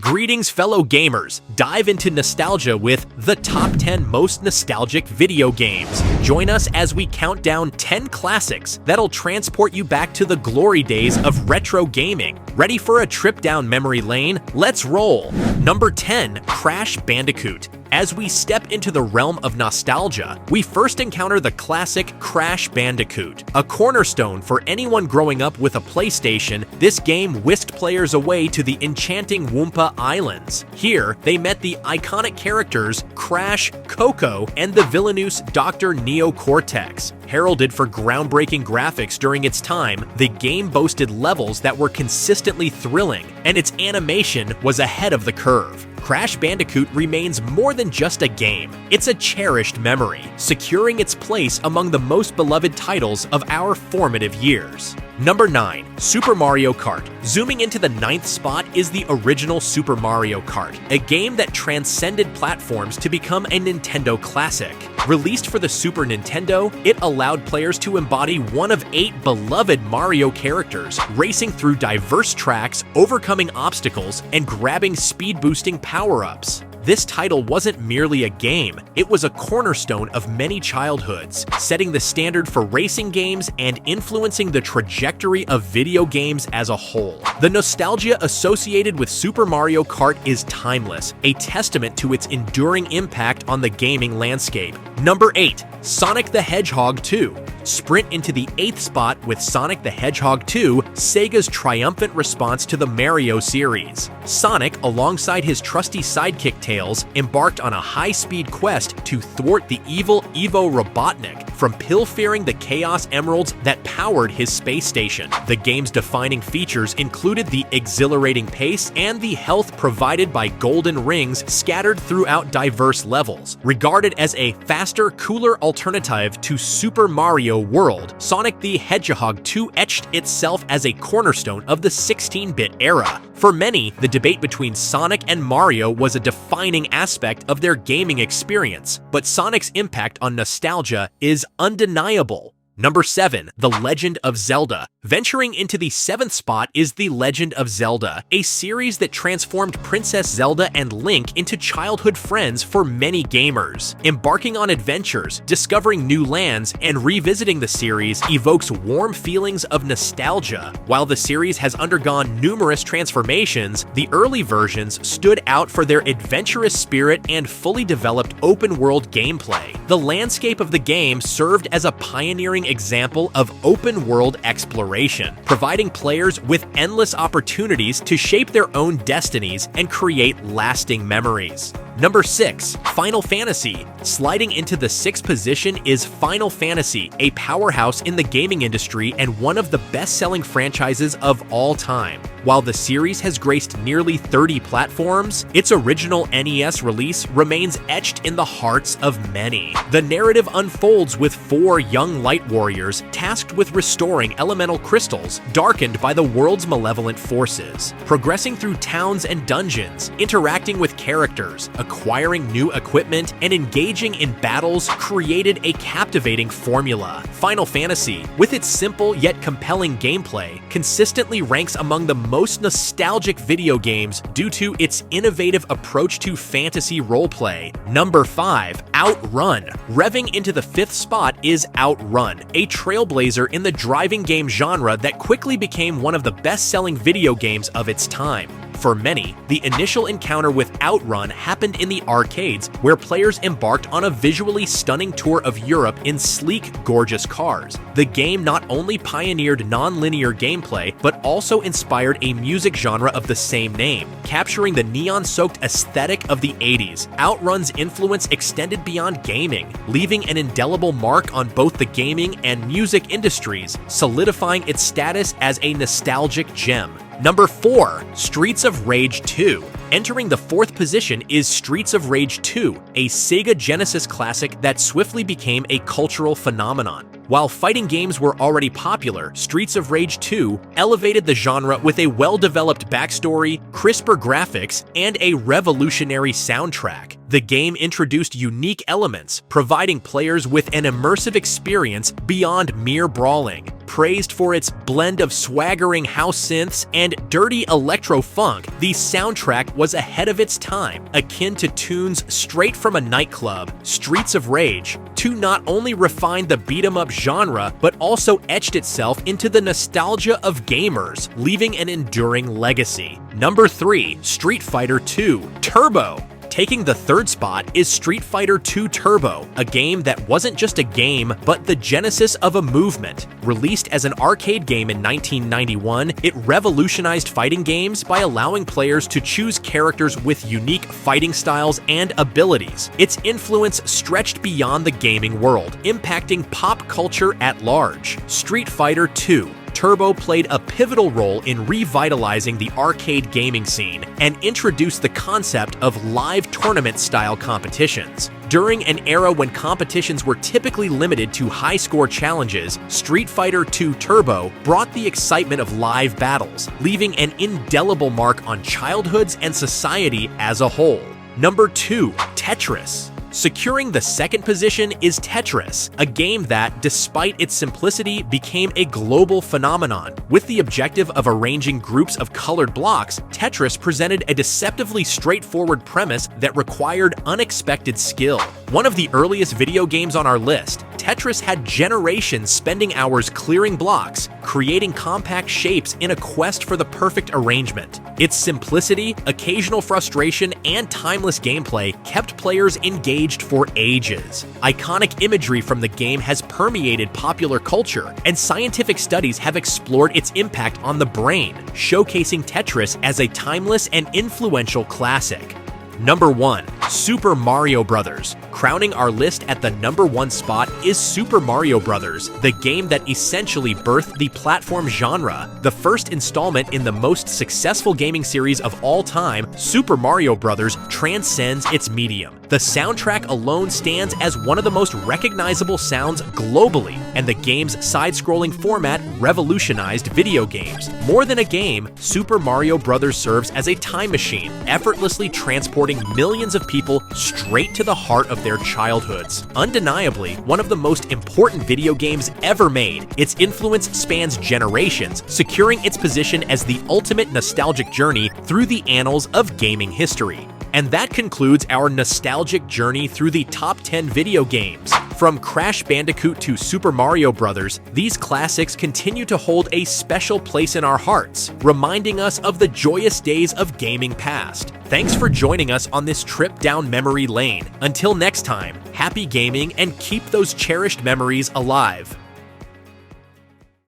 Greetings, fellow gamers! Dive into nostalgia with the top 10 most nostalgic video games. Join us as we count down 10 classics that'll transport you back to the glory days of retro gaming. Ready for a trip down memory lane? Let's roll! Number 10, Crash Bandicoot. As we step into the realm of nostalgia, we first encounter the classic Crash Bandicoot. A cornerstone for anyone growing up with a PlayStation, this game whisked players away to the enchanting Wumpa Islands. Here, they met the iconic characters Crash, Coco, and the villainous Dr. Neo Cortex. Heralded for groundbreaking graphics during its time, the game boasted levels that were consistently thrilling, and its animation was ahead of the curve. Crash Bandicoot remains more than just a game. It's a cherished memory, securing its place among the most beloved titles of our formative years. Number 9, Super Mario Kart. Zooming into the 9th spot is the original Super Mario Kart, a game that transcended platforms to become a Nintendo classic. Released for the Super Nintendo, it allowed players to embody one of 8 beloved Mario characters, racing through diverse tracks, overcoming obstacles, and grabbing speed-boosting power-ups. This title wasn't merely a game, it was a cornerstone of many childhoods, setting the standard for racing games and influencing the trajectory of video games as a whole. The nostalgia associated with Super Mario Kart is timeless, a testament to its enduring impact on the gaming landscape. Number 8, Sonic the Hedgehog 2. Sprint into the 8th spot with Sonic the Hedgehog 2, Sega's triumphant response to the Mario series. Sonic, alongside his trusty sidekick Tails, embarked on a high-speed quest to thwart the evil Ivo Robotnik from pilfering the Chaos Emeralds that powered his space station. The game's defining features included the exhilarating pace and the health provided by golden rings scattered throughout diverse levels. Regarded as a faster, cooler alternative to Super Mario World, Sonic the Hedgehog 2 etched itself as a cornerstone of the 16-bit era. For many, the debate between Sonic and Mario was a defining aspect of their gaming experience, but Sonic's impact on nostalgia is undeniable. Number 7, The Legend of Zelda. Venturing into the 7th spot is The Legend of Zelda, a series that transformed Princess Zelda and Link into childhood friends for many gamers. Embarking on adventures, discovering new lands, and revisiting the series evokes warm feelings of nostalgia. While the series has undergone numerous transformations, the early versions stood out for their adventurous spirit and fully developed open-world gameplay. The landscape of the game served as a pioneering example of open-world exploration, providing players with endless opportunities to shape their own destinies and create lasting memories. Number 6, Final Fantasy. Sliding into the 6th position is Final Fantasy, a powerhouse in the gaming industry and one of the best-selling franchises of all time. While the series has graced nearly 30 platforms, its original NES release remains etched in the hearts of many. The narrative unfolds with 4 young light warriors tasked with restoring elemental crystals darkened by the world's malevolent forces. Progressing through towns and dungeons, interacting with characters, acquiring new equipment, and engaging in battles created a captivating formula. Final Fantasy, with its simple yet compelling gameplay, consistently ranks among the most nostalgic video games due to its innovative approach to fantasy roleplay. Number 5, Outrun. Revving into the 5th spot is Outrun, a trailblazer in the driving game genre that quickly became one of the best-selling video games of its time. For many, the initial encounter with Outrun happened in the arcades, where players embarked on a visually stunning tour of Europe in sleek, gorgeous cars. The game not only pioneered non-linear gameplay, but also inspired a music genre of the same name. Capturing the neon-soaked aesthetic of the 80s, Outrun's influence extended beyond gaming, leaving an indelible mark on both the gaming and music industries, solidifying its status as a nostalgic gem. Number 4, Streets of Rage 2. Entering the 4th position is Streets of Rage 2, a Sega Genesis classic that swiftly became a cultural phenomenon. While fighting games were already popular, Streets of Rage 2 elevated the genre with a well-developed backstory, crisper graphics, and a revolutionary soundtrack. The game introduced unique elements, providing players with an immersive experience beyond mere brawling. Praised for its blend of swaggering house synths and dirty electro-funk, the soundtrack was ahead of its time, akin to tunes straight from a nightclub. Streets of Rage 2 not only refined the beat-em-up genre, but also etched itself into the nostalgia of gamers, leaving an enduring legacy. Number 3. Street Fighter II Turbo. Taking the third spot is Street Fighter II Turbo, a game that wasn't just a game, but the genesis of a movement. Released as an arcade game in 1991, it revolutionized fighting games by allowing players to choose characters with unique fighting styles and abilities. Its influence stretched beyond the gaming world, impacting pop culture at large. Street Fighter II Turbo played a pivotal role in revitalizing the arcade gaming scene and introduced the concept of live tournament-style competitions. During an era when competitions were typically limited to high-score challenges, Street Fighter II Turbo brought the excitement of live battles, leaving an indelible mark on childhoods and society as a whole. Number 2. Tetris. Securing the second position is Tetris, a game that, despite its simplicity, became a global phenomenon. With the objective of arranging groups of colored blocks, Tetris presented a deceptively straightforward premise that required unexpected skill. One of the earliest video games on our list, Tetris had generations spending hours clearing blocks, creating compact shapes in a quest for the perfect arrangement. Its simplicity, occasional frustration, and timeless gameplay kept players engaged for ages. Iconic imagery from the game has permeated popular culture, and scientific studies have explored its impact on the brain, showcasing Tetris as a timeless and influential classic. Number 1. Super Mario Bros. Crowning our list at the number 1 spot is Super Mario Bros., the game that essentially birthed the platform genre. The first installment in the most successful gaming series of all time, Super Mario Bros. Transcends its medium. The soundtrack alone stands as one of the most recognizable sounds globally, and the game's side-scrolling format revolutionized video games. More than a game, Super Mario Bros. Serves as a time machine, effortlessly transporting millions of people straight to the heart of their childhoods. Undeniably, one of the most important video games ever made, its influence spans generations, securing its position as the ultimate nostalgic journey through the annals of gaming history. And that concludes our nostalgic journey through the top 10 video games. From Crash Bandicoot to Super Mario Bros., these classics continue to hold a special place in our hearts, reminding us of the joyous days of gaming past. Thanks for joining us on this trip down memory lane. Until next time, happy gaming and keep those cherished memories alive.